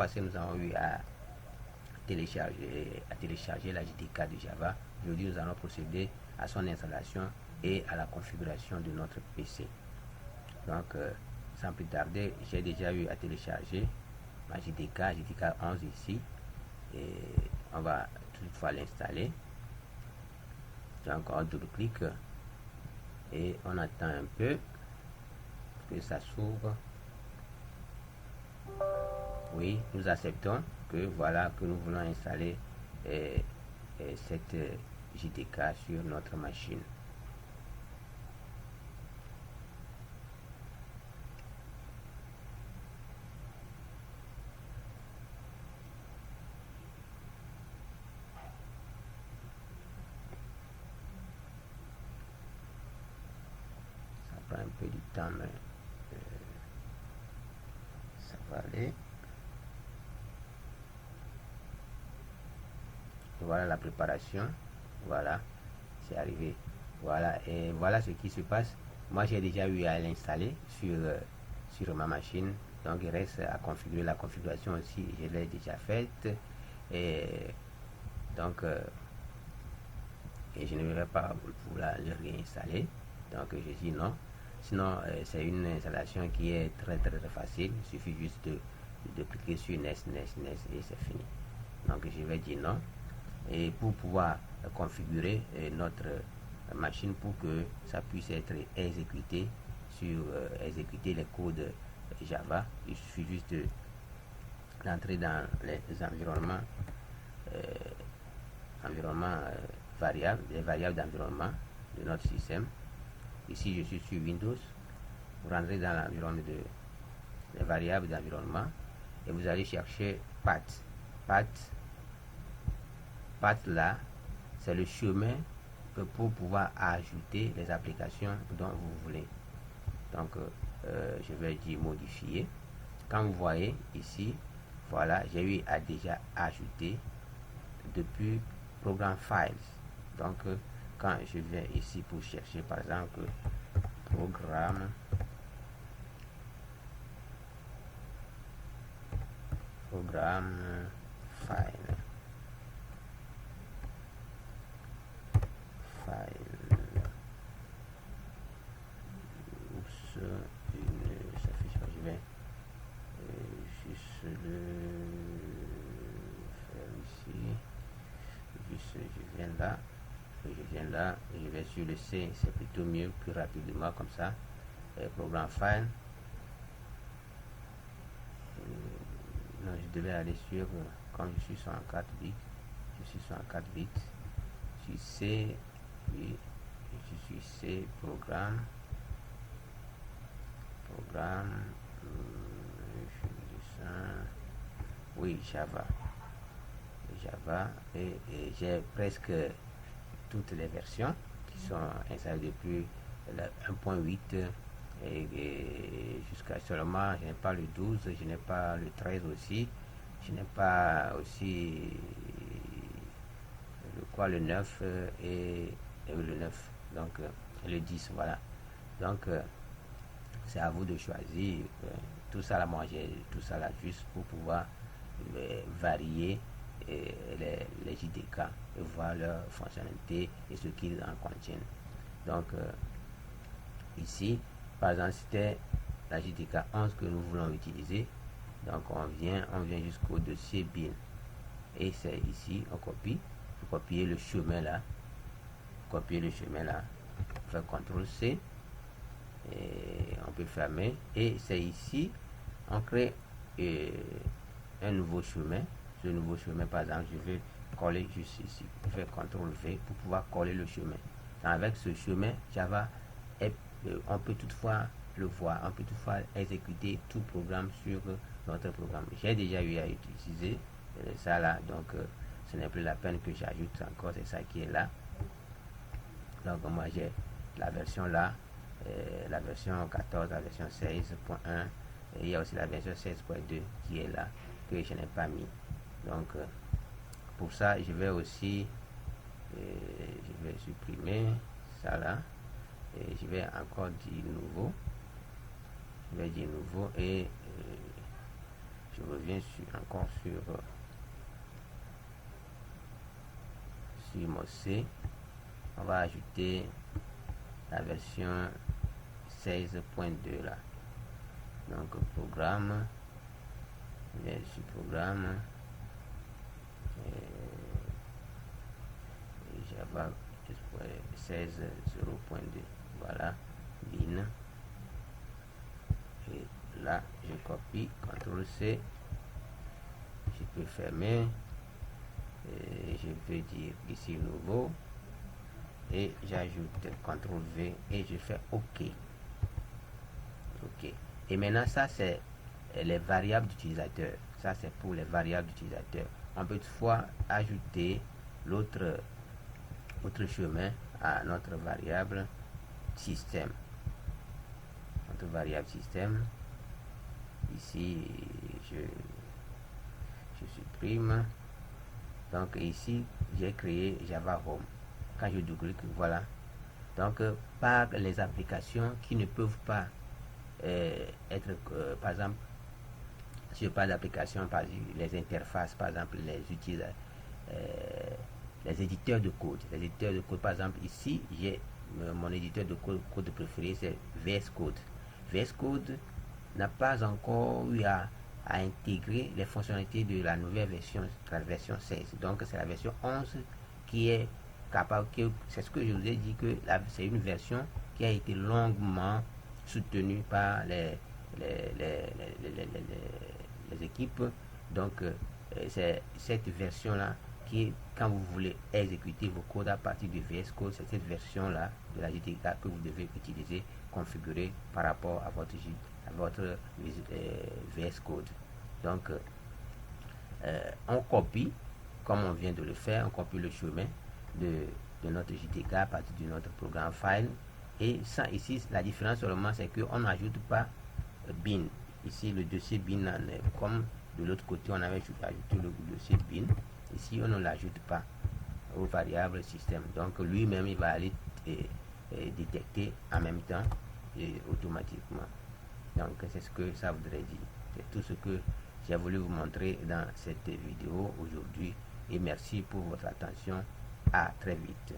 passé, nous avons eu à télécharger la JDK de Java. Aujourd'hui, nous allons procéder à son installation et à la configuration de notre PC. Donc, sans plus tarder, j'ai déjà eu à télécharger ma JDK 11 ici. Et on va toutefois l'installer. Donc, on double-clique et on attend un peu que ça s'ouvre. Oui, nous acceptons que voilà que nous voulons installer cette JDK sur notre machine. Ça prend un peu du temps, mais ça va aller. Voilà la préparation. Voilà, c'est arrivé. Voilà, et voilà ce qui se passe. Moi, j'ai déjà eu à l'installer sur ma machine. Donc, il reste à configurer. La configuration aussi, je l'ai déjà faite. Et donc, et je ne vais pas vouloir le réinstaller. Donc, je dis non. Sinon, c'est une installation qui est très facile. Il suffit juste de cliquer sur Next et c'est fini. Donc, je vais dire non. Et pour pouvoir configurer notre machine pour que ça puisse être exécuté exécuter les codes Java, il suffit juste d'entrer dans les environnements variables, les variables d'environnement de notre système. Ici, je suis sur Windows. Vous rentrez dans l'environnement des variables d'environnement et vous allez chercher path. Path là, c'est le chemin pour pouvoir ajouter les applications dont vous voulez. Donc, je vais dire modifier. Quand vous voyez ici, voilà, j'ai eu à déjà ajouter depuis Program Files. Donc, quand je viens ici pour chercher, par exemple, Programme File. Oups, ça fiche pas, je vais juste le faire ici. Juste, je viens là, et je vais sur le C, c'est plutôt mieux, plus rapidement comme ça. Programme File. Non, je devais aller sur, comme je suis sur un 4 bits, sur C, oui, je suis C, programme, oui, Java, et j'ai presque toutes les versions qui sont installées depuis le 1.8 et jusqu'à seulement, je n'ai pas le 12, je n'ai pas le 13 aussi, je n'ai pas aussi le 9 et le 9, donc le 10, voilà. Donc c'est à vous de choisir. Tout ça là, moi j'ai tout ça là juste pour pouvoir varier les JDK et voir leur fonctionnalité et ce qu'ils en contiennent. Donc ici, par exemple, c'était la JDK 11 que nous voulons utiliser. Donc on vient jusqu'au dossier bin et c'est ici, on copie. Vous copiez le chemin là, on fait CTRL C et on peut fermer, et c'est ici on crée un nouveau chemin. Ce nouveau chemin, par exemple, je vais coller juste ici, je fais CTRL V pour pouvoir coller le chemin. Avec ce chemin Java, on peut toutefois le voir, on peut toutefois exécuter tout programme sur notre programme. J'ai déjà eu à utiliser ça là, donc ce n'est plus la peine que j'ajoute encore, c'est ça qui est là. Donc moi j'ai la version là, la version 14, la version 16.1, et il y a aussi la version 16.2 qui est là, que je n'ai pas mis. Donc pour ça je vais aussi je vais supprimer ça là, et je vais encore dire nouveau, et je reviens encore sur mon C. On va ajouter la version 16.2 là. Donc programme, sur programme, Java 16.0.2. Voilà, bin. Et là, je copie, CTRL C. Je peux fermer. Et je vais dire ici nouveau. Et j'ajoute CTRL V et je fais OK. OK. Et maintenant, ça, c'est les variables d'utilisateur. Ça, c'est pour les variables d'utilisateur. On peut toutefois ajouter l'autre chemin à notre variable système. Notre variable système. Ici, je supprime. Donc, ici, j'ai créé Java Home. Quand je double-clique, voilà. Donc, par les applications qui ne peuvent pas être, par exemple, si je parle d'applications, par les interfaces, par exemple, les éditeurs de code. Les éditeurs de code, par exemple, ici, j'ai mon éditeur de code préféré, c'est VS Code. VS Code n'a pas encore eu à intégrer les fonctionnalités de la nouvelle version, la version 16. Donc, c'est la version 11 qui est capable, c'est ce que je vous ai dit, que c'est une version qui a été longuement soutenue par les équipes. Donc, c'est cette version-là qui, quand vous voulez exécuter vos codes à partir de VS Code, c'est cette version-là de la JDK que vous devez utiliser, configurer par rapport à votre VS Code. Donc, on copie, comme on vient de le faire, on copie le chemin de notre JDK à partir de notre programme file. Et ça, ici, la différence seulement, c'est qu'on n'ajoute pas bin. Ici, le dossier bin, comme de l'autre côté, on avait ajouté le dossier bin. Ici, on ne l'ajoute pas aux variables système. Donc, lui-même, il va aller détecter en même temps et automatiquement. Donc, c'est ce que ça voudrait dire. C'est tout ce que j'ai voulu vous montrer dans cette vidéo aujourd'hui. Et merci pour votre attention. À très vite.